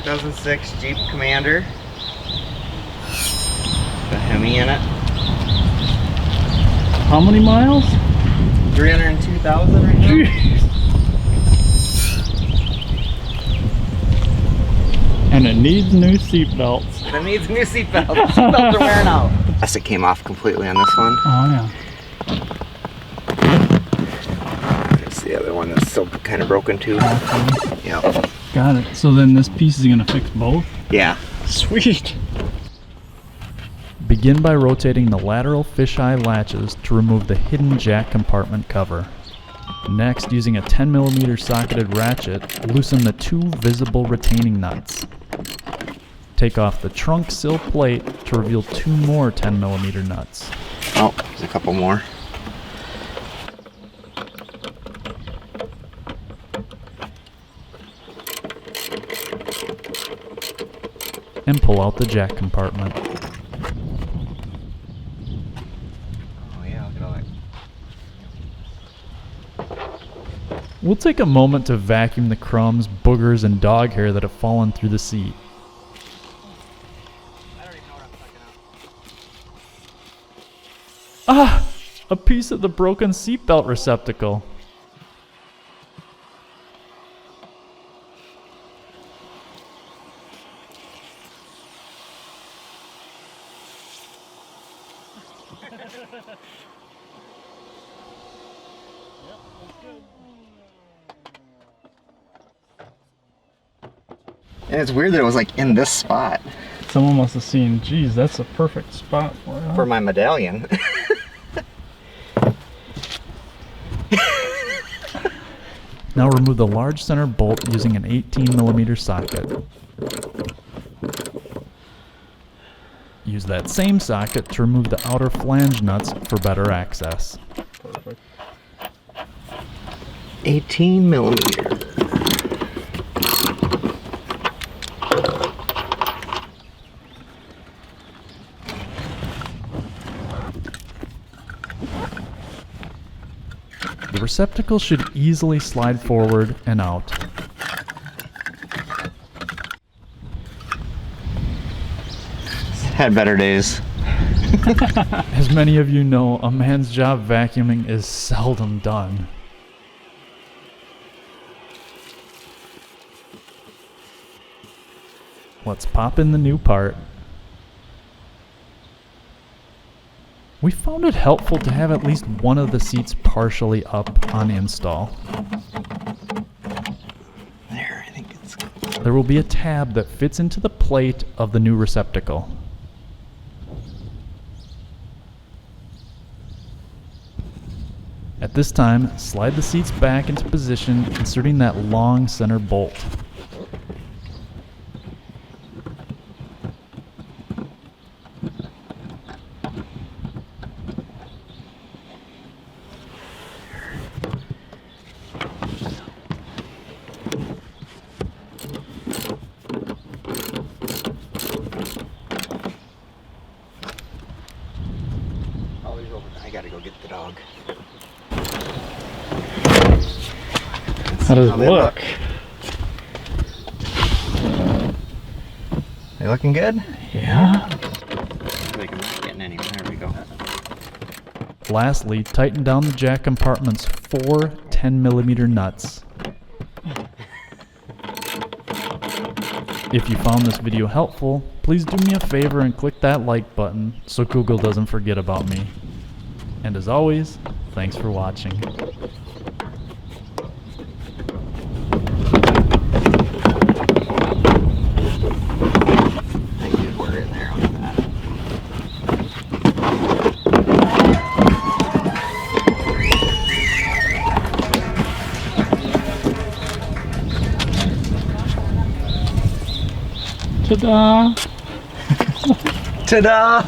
2006 Jeep Commander. The Hemi in it. How many miles? 302,000 right now. And it needs new seat belts. It needs new seat belts. Seat belts are wearing out. It came off completely on this one. Oh yeah. It's the other one that's still kind of broken too. Okay. Yeah. Got it. So then this piece is gonna fix both? Yeah. Sweet. Begin by rotating the lateral fisheye latches to remove the hidden jack compartment cover. Next, using a 10mm socketed ratchet, loosen the 2 visible retaining nuts. Take off the trunk sill plate to reveal 2 more 10mm nuts. Oh, there's a couple more. And pull out the jack compartment. Oh yeah, look at all that. We'll take a moment to vacuum the crumbs, boogers, and dog hair that have fallen through the seat. I don't even know what I'm fucking up. Ah! A piece of the broken seatbelt receptacle. And it's weird that it was like in this spot Someone must have seen, geez, that's a perfect spot for it. for my medallion. Now remove the large center bolt using an 18mm socket. Use that same socket to remove the outer flange nuts for better access. Perfect. 18mm. The receptacle should easily slide forward and out. Had better days. As many of you know, a man's job vacuuming is seldom done. Let's pop in the new part. We found it helpful to have at least one of the seats partially up on install. There, I think it's... There will be a tab that fits into the plate of the new receptacle. At this time, slide the seats back into position, inserting that long center bolt. I gotta go get the dog. How does it How they look? They looking good? Yeah. Like I'm not getting anywhere. There we go. Lastly, tighten down the jack compartment's 4 10mm nuts. If you found this video helpful, please do me a favor and click that like button so Google doesn't forget about me. And as always, thanks for watching. I did wear it there on that. Ta-da! Ta-da!